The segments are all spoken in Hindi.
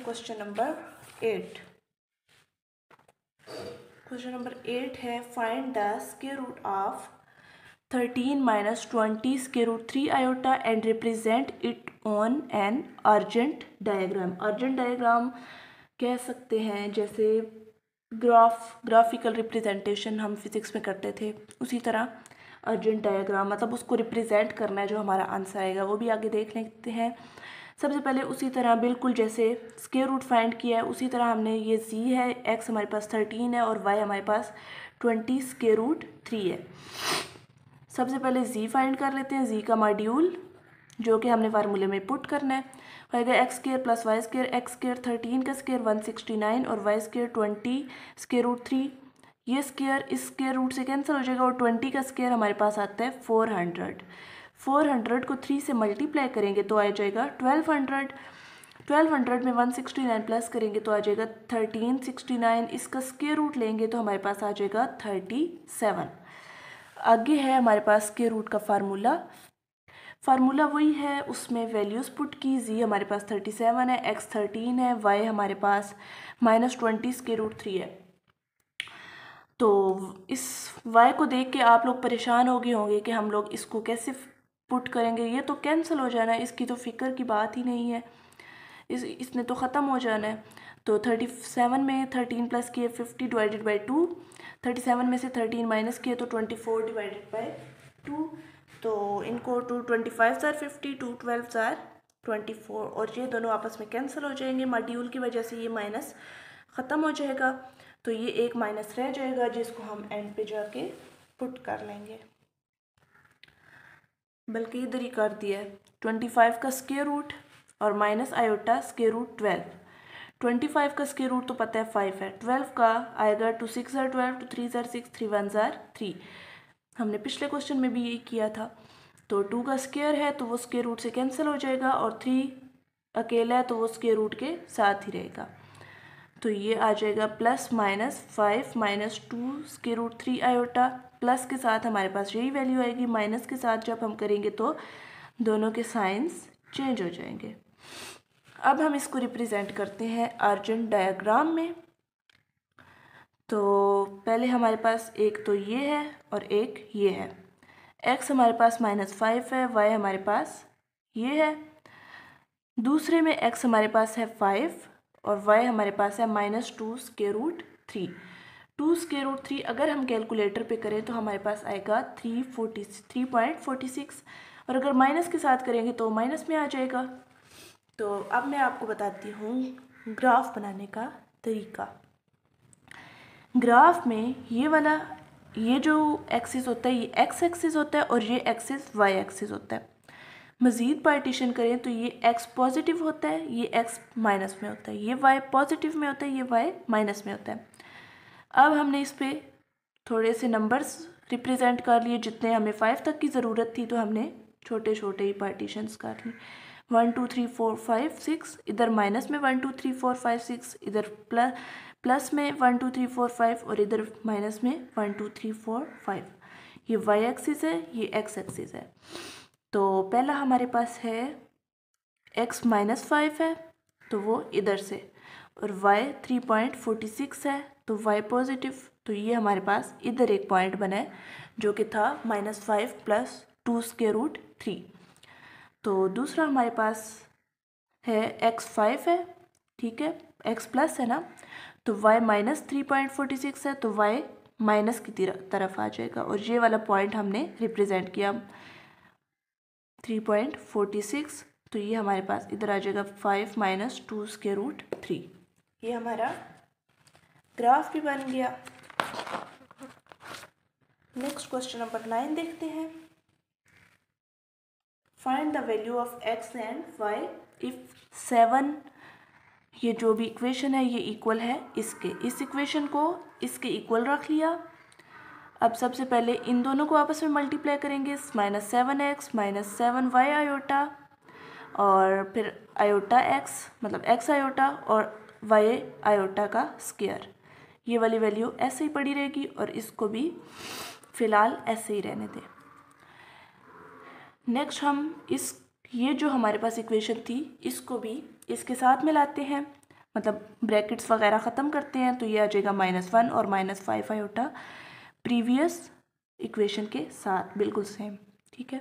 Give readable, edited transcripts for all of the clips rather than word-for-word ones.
Question number 8। क्वेश्चन नंबर 8 है find the square root of 13 minus 20 square root 3 iota and represent it on an Argand diagram. Argand diagram कह सकते हैं, जैसे ग्राफिकल रिप्रेजेंटेशन हम फिजिक्स में करते थे, उसी तरह अर्जेंट डायग्राम मतलब उसको रिप्रेजेंट करना है, जो हमारा आंसर आएगा वो भी आगे देख लेते हैं। सबसे पहले उसी तरह बिल्कुल जैसे स्क्वायर रूट फाइंड किया है उसी तरह हमने ये z है, x हमारे पास 13 है और y हमारे पास 20 स्क्वायर रूट 3 है। सबसे पहले z फाइंड कर लेते हैं, z का मॉड्यूल जो कि हमने फार्मूले में पुट करना है, होगा x square plus y square, x square 13 का स्क्वायर 169 और वाई स्क्वायर 20 स्क्वायर रूट 3। ये स्क्वायर इस स्क्वायर रूट से कैंसिल हो जाएगा और 20 का स्क्वायर हमारे पास आता है 400। 400 को 3 से मल्टीप्लाई करेंगे तो आ जाएगा 1200। 1200 में 169 प्लस करेंगे तो आ जाएगा 1369। इसका स्क्वायर रूट लेंगे तो हमारे पास आ जाएगा 37। आगे है हमारे पास स्क्वायर रूट का फार्मूला वही है, उसमें वैल्यूज़ पुट की। z हमारे पास 37 है, x 13 है, y हमारे पास -20 स्क्वायर रूट 3 है। तो इस y को देख के आप लोग परेशान हो गए होंगे कि हम लोग इसको कैसे पुट करेंगे, ये तो कैंसिल हो जाना है, इसकी तो फिक्र की बात ही नहीं है, इसने तो ख़त्म हो जाना है। तो 37 में 13 प्लस किए 50 डिवाइडेड बाई 2, 37 में से 13 माइनस किए तो 24 डिवाइडेड बाई 2। तो इनको 2 25 ज़ार 50, 2 12 ज़ार 24 और ये दोनों आपस में कैंसिल हो जाएंगे। मॉड्यूल की वजह से ये माइनस ख़त्म हो जाएगा, तो ये एक माइनस रह जाएगा जिसको हम एंड पे जाके पुट कर लेंगे, बल्कि इधर ही कर दिया है। 25 का स्क्वायर रूट और माइनस आयोटा स्क्वायर रूट 12। 25 का स्क्वायर रूट तो पता है 5 है, 12 का आएगा 2 6 ज़ार 12, 2 3 ज़ार 6, 3 1 ज़ार 3। हमने पिछले क्वेश्चन में भी यही किया था। तो 2 का स्क्वायर है तो वो स्क्वायर रूट से कैंसिल हो जाएगा और 3 अकेला है तो वो स्क्वायर रूट के साथ ही रहेगा। तो ये आ जाएगा plus minus 5 minus 2 square root 3 iota, plus के साथ हमारे पास यही वैल्यू आएगी, माइनस के साथ जब हम करेंगे तो दोनों के साइंस चेंज हो जाएंगे। अब हम इसको रिप्रेजेंट करते हैं अर्जेंट डायग्राम में। तो पहले हमारे पास एक तो ये है और एक ये है। x हमारे पास -5 है, y हमारे पास ये है। दूसरे में x हमारे पास है 5 और y हमारे पास है -2 स्क्वायर रूट 3। 2 स्क्वायर रूट 3 अगर हम कैलकुलेटर पे करें तो हमारे पास आएगा 3.46 और अगर माइनस के साथ करेंगे तो माइनस में आ जाएगा। तो अब मैं आपको बताती हूँ ग्राफ बनाने का तरीका। ग्राफ में ये जो एक्सिस होता है ये x एक्सिस होता है और ये एक्सिस y एक्सिस होता है। मज़ीद पार्टीशन करें तो ये x पॉजिटिव होता है, ये x माइनस में होता है, ये y पॉजिटिव में होता है, ये y माइनस में होता है। अब हमने इस पे थोड़े से नंबर्स रिप्रेजेंट कर लिए, जितने हमें 5 तक की ज़रूरत थी तो हमने छोटे छोटे ही पार्टीशंस कर लिए। 1 2 3 4 5 6, इधर माइनस में 1 2 3 4 5 6, इधर प्लस में 1 2 3 4 5 और इधर माइनस में 1 2 3 4 5। ये y एक्सिस है, ये x एक्सिस है। तो पहला हमारे पास है x -5 है तो वो इधर से, और y 3.46 है तो y पॉजिटिव, तो ये हमारे पास इधर एक पॉइंट बना है जो कि था -5 प्लस 2 स्क्वायर रूट 3। तो दूसरा हमारे पास है x 5 है, ठीक है, x प्लस है ना, तो y -3.46 है तो y माइनस की तरफ आ जाएगा और ये वाला पॉइंट हमने रिप्रेजेंट किया 3.46, तो ये हमारे पास इधर आ जाएगा 5 माइनस 2 स्क्वायर रूट 3। ये हमारा ग्राफ भी बन गया। नेक्स्ट क्वेश्चन नंबर 9 देखते हैं। Find the value of x and y if 7, ये जो भी इक्वेशन है ये इक्वल है इसके, इस इक्वेशन को इसके इक्वल रख लिया। अब सबसे पहले इन दोनों को आपस में मल्टीप्लाई करेंगे, -7x -7y आयोटा और फिर आयोटा x मतलब x आयोटा और y आयोटा का स्क्वायर, ये वाली वैल्यू ऐसे ही पड़ी रहेगी और इसको भी फ़िलहाल ऐसे ही रहने दें। नेक्स्ट हम ये जो हमारे पास इक्वेशन थी इसको भी इसके साथ में लाते हैं। मतलब ब्रैकेट्स वगैरह ख़त्म करते हैं तो ये आ जाएगा -1 और -5 आयोटा प्रीवियस इक्वेशन के साथ बिल्कुल सेम। ठीक है,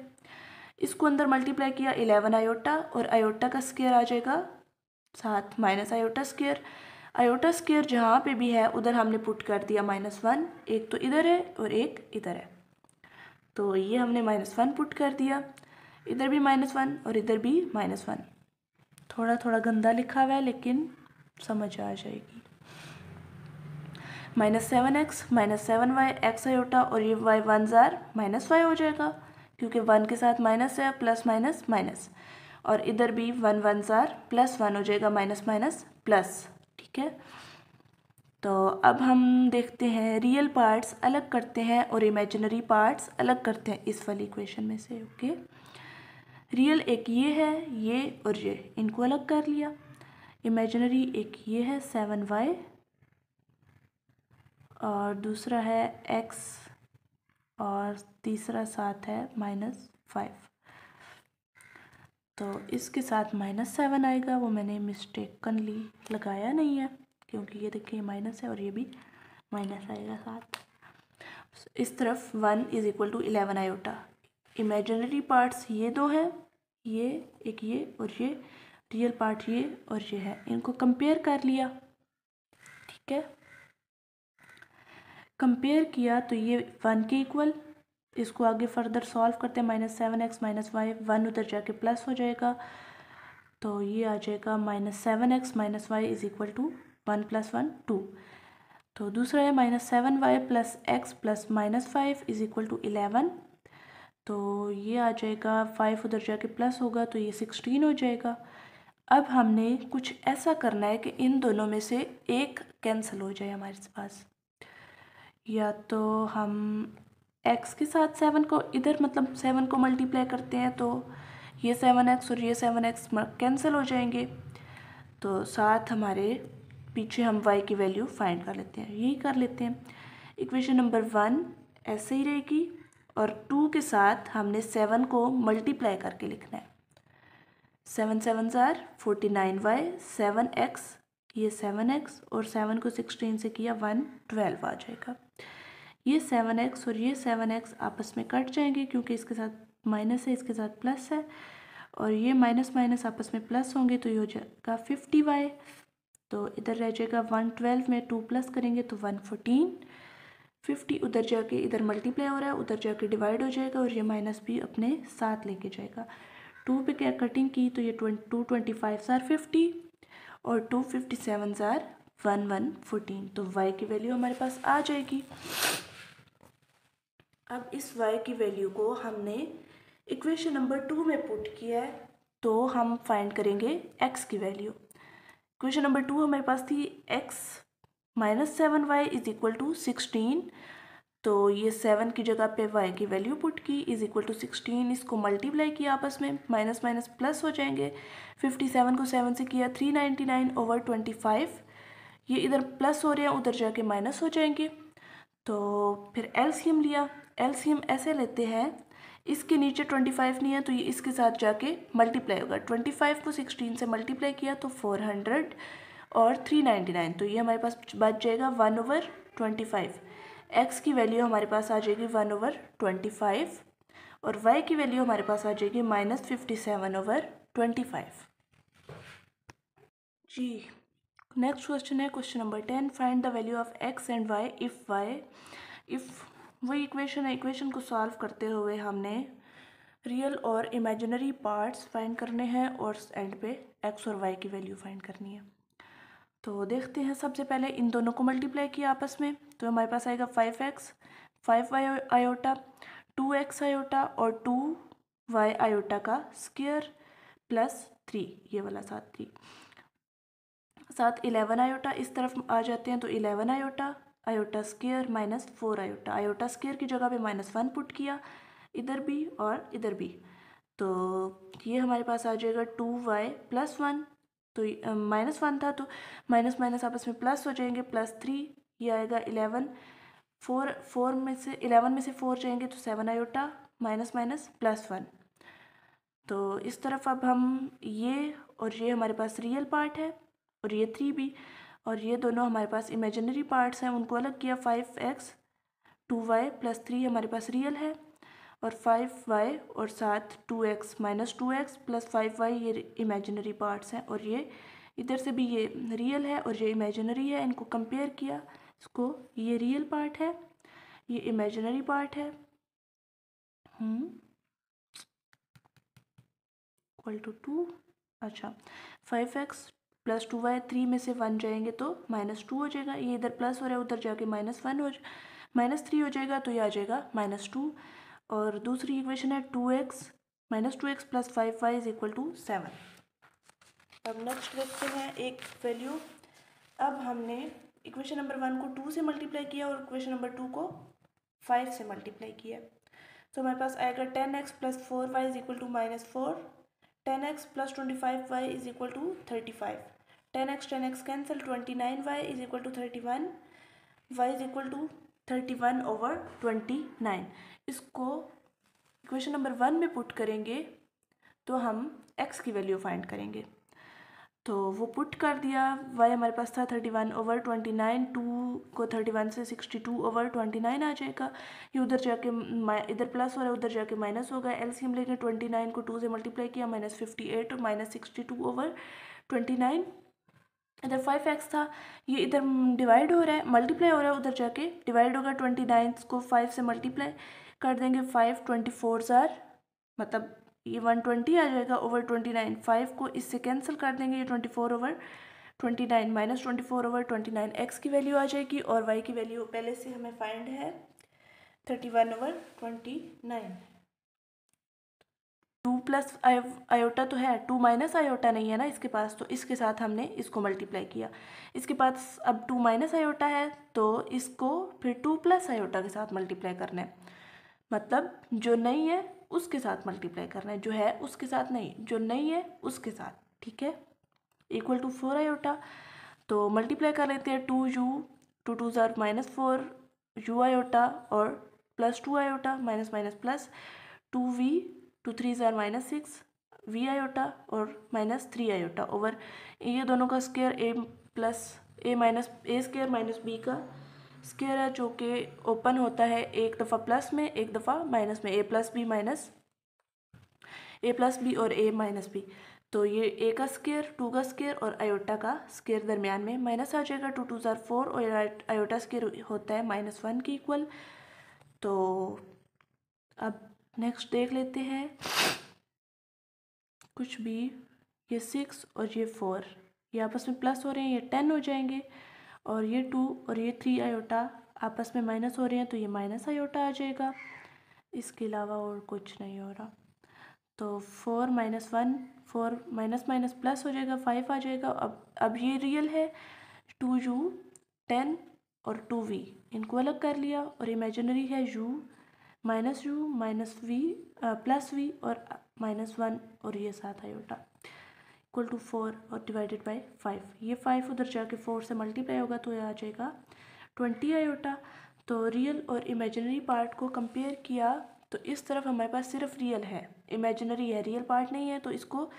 इसको अंदर मल्टीप्लाई किया 11 आयोटा और आयोटा का स्क्वायर आ जाएगा साथ minus iota square. Iota square जहाँ पे भी है उधर हमने पुट कर दिया -1, एक तो इधर है और एक इधर है, तो ये हमने -1 पुट कर दिया, इधर भी -1 और इधर भी -1। थोड़ा थोड़ा गंदा लिखा हुआ है लेकिन समझ आ जाएगी। -7x -7y x आयोटा और ये y 1 जार -y हो जाएगा क्योंकि 1 के साथ माइनस है, प्लस माइनस माइनस, और इधर भी 1 1 जार +1 हो जाएगा, माइनस माइनस प्लस। ठीक है, तो अब हम देखते हैं रियल पार्ट्स अलग करते हैं और इमेजिनरी पार्ट्स अलग करते हैं इस वाली इक्वेशन में से। ओके, रियल एक ये है, ये और ये, इनको अलग कर लिया। इमेजिनरी एक ये है 7y और दूसरा है x और तीसरा साथ है -5, तो इसके साथ -7 आएगा, वो मैंने मिस्टेकनली लगाया नहीं है क्योंकि ये देखिए माइनस है और ये भी माइनस आएगा साथ। इस तरफ 1 = 11 आयोटा। इमेजिनरी पार्ट्स ये दो है, ये एक ये और ये, रियल पार्ट ये और ये है, इनको कंपेयर कर लिया। ठीक है, कंपेयर किया तो ये 1 के इक्वल, इसको आगे फर्दर सॉल्व करते हैं, -7x -y, 1 उधर जाके प्लस हो जाएगा, तो ये आ जाएगा -7x -y = 1 + 1 2। तो दूसरा है -7y + x + -5 = 11, तो ये आ जाएगा, 5 उधर जाके प्लस होगा तो ये 16 हो जाएगा। अब हमने कुछ ऐसा करना है कि इन दोनों में से एक कैंसिल हो जाए हमारे पास, या तो हम x के साथ 7 को इधर मतलब 7 को मल्टीप्लाई करते हैं तो ये 7x और ये 7x कैंसिल हो जाएंगे, तो साथ हमारे पीछे हम y की वैल्यू फाइंड कर लेते हैं, यही कर लेते हैं। इक्वेशन नंबर 1 ऐसे ही रहेगी और 2 के साथ हमने 7 को मल्टीप्लाई करके लिखना है। 7 7 जार 49y, 7x, ये 7x और 7 को 16 से किया 112 आ जाएगा। ये 7x और ये 7x आपस में कट जाएंगे क्योंकि इसके साथ माइनस है, इसके साथ प्लस है, और ये माइनस माइनस आपस में प्लस होंगे तो ये हो जाएगा 50y, तो इधर रह जाएगा 112 में 2 प्लस करेंगे तो 114, 50 उधर जाके इधर मल्टीप्लाई हो रहा है, उधर जाके डिवाइड हो जाएगा और ये माइनस भी अपने साथ लेके जाएगा। 2 पे क्या कटिंग की तो ये 225 जार 50 और 257 जार 1114, तो y की वैल्यू हमारे पास आ जाएगी। अब इस y की वैल्यू को हमने इक्वेशन नंबर 2 में पुट किया है, तो हम फाइंड करेंगे x की वैल्यू। इक्वेशन नंबर 2 हमारे पास थी x -7y = 16, तो ये 7 की जगह पे y की वैल्यू पुट की = 16, इसको मल्टीप्लाई किया आपस में, माइनस माइनस प्लस हो जाएंगे, 57 को 7 से किया 399/25, ये इधर प्लस हो रहे हैं उधर जाके माइनस हो जाएंगे, तो फिर एलसीएम लिया। एलसीएम ऐसे लेते हैं, इसके नीचे 25 नहीं है तो ये इसके साथ जाके मल्टीप्लाई होगा, 25 को 16 से मल्टीप्लाई किया तो 400 और 399, तो ये हमारे पास बच जाएगा 1/25। एक्स की वैल्यू हमारे पास आ जाएगी 1/25 और वाई की वैल्यू हमारे पास आ जाएगी -57/25। जी, नेक्स्ट क्वेश्चन है question number 10, find the value of x and why if वही इक्वेशन है। इक्वेशन को सॉल्व करते हुए हमने रियल और इमेजिनरी पार्ट्स फाइंड करने हैं और एंड पे एक्स और वाई की वैल्यू फाइंड करनी है। तो देखते हैं, सबसे पहले इन दोनों को मल्टीप्लाई किया आपस में तो हमारे पास आएगा 5x 5y iota 2x iota और 2y आयोटा का स्क्वायर प्लस 3, ये वाला साथ 3 साथ 11 आयोटा, इस तरफ आ जाते हैं तो 11 iota iota square -4 iota, iota square की जगह पे -1 पुट किया इधर भी और इधर भी, तो ये हमारे पास आ जाएगा 2y + 1, तो -1 था तो माइनस माइनस आपस में प्लस हो जाएंगे, +3, ये आएगा 11, 4 में से 11 में से 4 जाएंगे तो 7 आयोटा माइनस माइनस +1, तो इस तरफ अब हम ये और ये हमारे पास रियल पार्ट है और ये 3b, और ये दोनों हमारे पास इमेजिनरी पार्ट्स हैं, उनको अलग किया। 5x 2y प्लस 3 हमारे पास रियल है, और 5y और साथ 2x minus 2x plus 5y ये इमेजिनरी पार्ट्स हैं, और ये इधर से भी ये रियल है और ये इमेजिनरी है। इनको कंपेयर किया, इसको ये रियल पार्ट है, ये इमेजिनरी पार्ट है, इक्वल टू 2। अच्छा, 5x प्लस 2y, 3 में से 1 जाएंगे तो -2 हो जाएगा। ये इधर प्लस हो रहा है, उधर जाके -1 हो -3 हो जाएगा, तो ये आ जाएगा -2। और दूसरी इक्वेशन है 2x -2x plus 5y is equal to 7। अब नेक्स्ट देखते हैं एक वैल्यू। अब हमने इक्वेशन नंबर 1 को 2 से मल्टीप्लाई किया और इक्वेशन नंबर 2 को 5 से मल्टीप्लाई किया, तो हमारे पास आएगा 10x plus 4y is equal to -4, 10x plus 25y is equal to 35, 10x cancel, 29y is equal to 31, y is equal to 31 over 29। इसको इक्वेशन नंबर 1 में पुट करेंगे तो हम x की वैल्यू फाइंड करेंगे, तो वो पुट कर दिया। y हमारे पास था 31 ओवर 29, 2 को 31 से 62 ओवर 29 आ जाएगा। ये उधर जाके इधर प्लस हो रहा है, उधर जाके माइनस होगा। एलसीएम लेके 29 को 2 से मल्टीप्लाई किया, -58 और -62 ओवर 29। इधर 5x था, ये इधर डिवाइड हो रहा है, मल्टीप्लाई हो रहा है, उधर जाके डिवाइड होगा। 29 को 5 से मल्टीप्लाई कर देंगे, 5 24 मतलब ये 120 आ जाएगा ओवर 29। 5 को इससे कैंसिल कर देंगे, ये 24 ओवर 29 -24 ओवर 29 x की वैल्यू आ जाएगी, और y की वैल्यू पहले से हमें फाइंड है 31 ओवर 29। 2 प्लस आयोटा तो है, 2 माइनस आयोटा नहीं है ना इसके पास, तो इसके साथ हमने इसको मल्टीप्लाई किया। इसके पास अब 2 माइनस आयोटा है, तो इसको फिर 2 प्लस आयोटा के साथ मल्टीप्लाई करना है, मतलब जो नहीं है उसके साथ मल्टीप्लाई करना है, जो है उसके साथ नहीं, जो नहीं है उसके साथ, ठीक है। इक्वल टू 4 आयोटा, तो मल्टीप्लाई कर लेते हैं। 2u 2 2 ज़ार -4 u आयोटा और plus 2 iota minus minus plus 2v 2 3 ज़ार -6 v आयोटा और -3 आयोटा ओवर ये दोनों का square a plus a minus a square minus b का स्क्वायर है, जो कि ओपन होता है एक दफ़ा प्लस में एक दफ़ा माइनस में, a प्लस b और a माइनस b। तो ये a का स्क्वायर 2 का स्क्वायर और आयोटा का स्क्वायर दरमियान में माइनस आ जाएगा। 2 2 ज़ार 4 और आयोटा स्क्वायर होता है -1 के इक्वल। तो अब नेक्स्ट देख लेते हैं कुछ भी, ये 6 और ये 4 ये आपस में प्लस हो रहे हैं, ये 10 हो जाएंगे, और ये 2 और ये 3 आयोटा आपस में माइनस हो रहे हैं, तो ये माइनस आयोटा आ जाएगा। इसके अलावा और कुछ नहीं हो रहा, तो 4 -1 4 माइनस माइनस प्लस हो जाएगा, 5 आ जाएगा। अब ये रियल है, 2u 10 और 2v इनको अलग कर लिया, और इमेजिनरी है u minus v plus v और -1 और ये 7 आयोटा इक्वल टू 4 और डिवाइडेड बाय 5। ये 5 उधर जाके 4 से मल्टीप्लाई होगा, तो ये आ जाएगा 20 आयोटा। तो रियल और इमेजिनरी पार्ट को कंपेयर किया, तो इस तरफ हमारे पास सिर्फ रियल है, इमेजिनरी है, रियल पार्ट नहीं है, तो इसको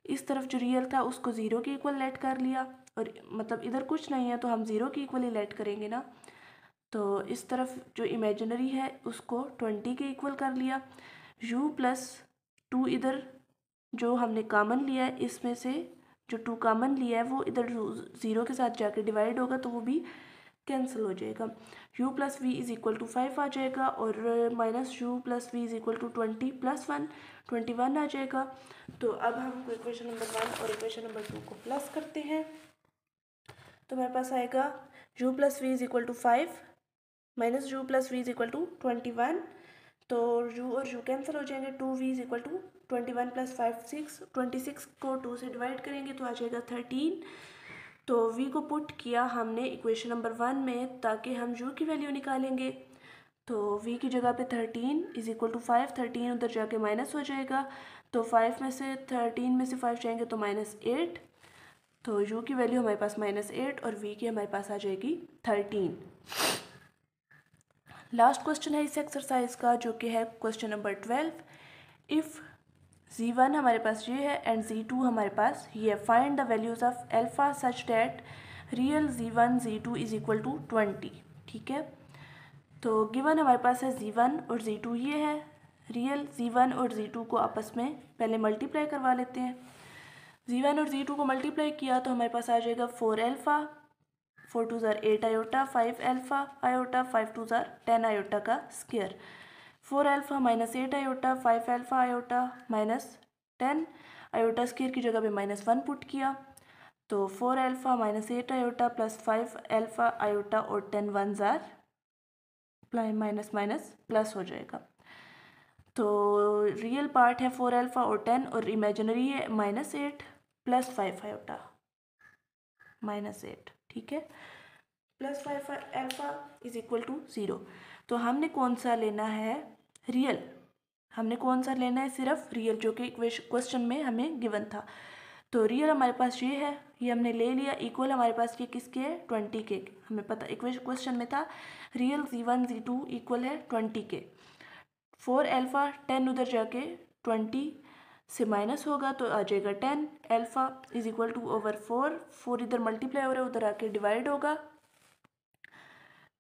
इस तरफ जो रियल था उसको 0 के इक्वल लेट कर लिया, और मतलब इधर कुछ नहीं है तो हम 0 के इक्वल ही लेट करेंगे ना। तो इस तरफ जो इमेजिनरी है उसको 20 के इक्वल कर लिया। u प्लस 2 इधर जो हमने कॉमन लिया है, इसमें से जो 2 कॉमन लिया है वो इधर 0 के साथ जाके डिवाइड होगा, तो वो भी कैंसिल हो जाएगा। u plus v is equal to 5 आ जाएगा, और minus u plus v is equal to 20 plus 1 21 आ जाएगा। तो अब हम इक्वेशन नंबर 1 और इक्वेशन नंबर 2 को प्लस करते हैं, तो हमारे पास आएगा u plus v is equal to 5 minus u plus v is equal to 21, तो u और u कैंसिल हो जाएंगे। 2v is equal to 21 plus 5 6, 26 को 2 से डिवाइड करेंगे तो आ जाएगा 13। तो v को पुट किया हमने इक्वेशन नंबर 1 में, ताकि हम u की वैल्यू निकालेंगे। तो v की जगह पे 13 इज़ इक्वल टू 5, 13 उधर जाके माइनस हो जाएगा, तो 5 में से 13 में से 5 जाएंगे तो -8, तो u की वैल्यू हमारे पास -8 और v की हमारे पास आ जाएगी 13। लास्ट क्वेश्चन है इस एक्सरसाइज का, जो कि है क्वेश्चन नंबर 12। इफ़ Z1 हमारे पास ये है एंड Z2 हमारे पास ये है। Find the values of alpha such that real Z1 Z2 is equal to 20। ठीक है, तो गिवन हमारे पास है Z1 और Z2 ये है। रियल Z1 और Z2 को आपस में पहले मल्टीप्लाई करवा लेते हैं। Z1 और Z2 को मल्टीप्लाई किया तो हमारे पास आ जाएगा 4 अल्फ़ा, 4 2 ज़ार 8 आयोटा, 5 अल्फ़ा आयोटा, 5 2 ज़ार 10 आयोटा का square. 4 alpha minus 8 iota, 5 alpha iota minus 10 iota square की जगह पे -1 पुट किया तो 4 alpha minus 8 iota plus 5 alpha iota और 10 1 ज़ार माइनस माइनस प्लस हो जाएगा। तो रियल पार्ट है 4 अल्फ़ा और 10 और इमेजिनरी है -8 प्लस 5 आयोटा -8। ठीक है, plus 5 alpha is equal to 0। तो हमने कौन सा लेना है? रियल। हमने कौन सा लेना है? सिर्फ रियल, जो कि क्वेश्चन में हमें गिवन था। तो रियल हमारे पास ये है, ये हमने ले लिया। इक्वल हमारे पास ये किसके है? 20 के। हमें पता क्वेश्चन में था रियल Z1 Z2 इक्वल है 20 के। 4 अल्फ़ा 10 उधर जाके 20 से माइनस होगा तो आ जाएगा 10 alpha is equal to over 4। 4 इधर मल्टीप्लाई हो रहा है, उधर आके डिवाइड होगा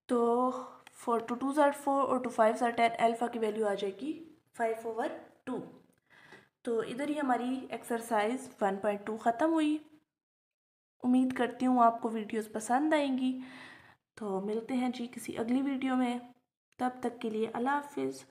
तो 4 टू 2 ज़ार 4 और 2 5 ज़ार 10। अल्फ़ा की वैल्यू आ जाएगी 5/2। तो इधर ही हमारी एक्सरसाइज 1.2 ख़त्म हुई। उम्मीद करती हूँ आपको वीडियोस पसंद आएंगी। तो मिलते हैं जी किसी अगली वीडियो में, तब तक के लिए अल्लाह हाफिज़।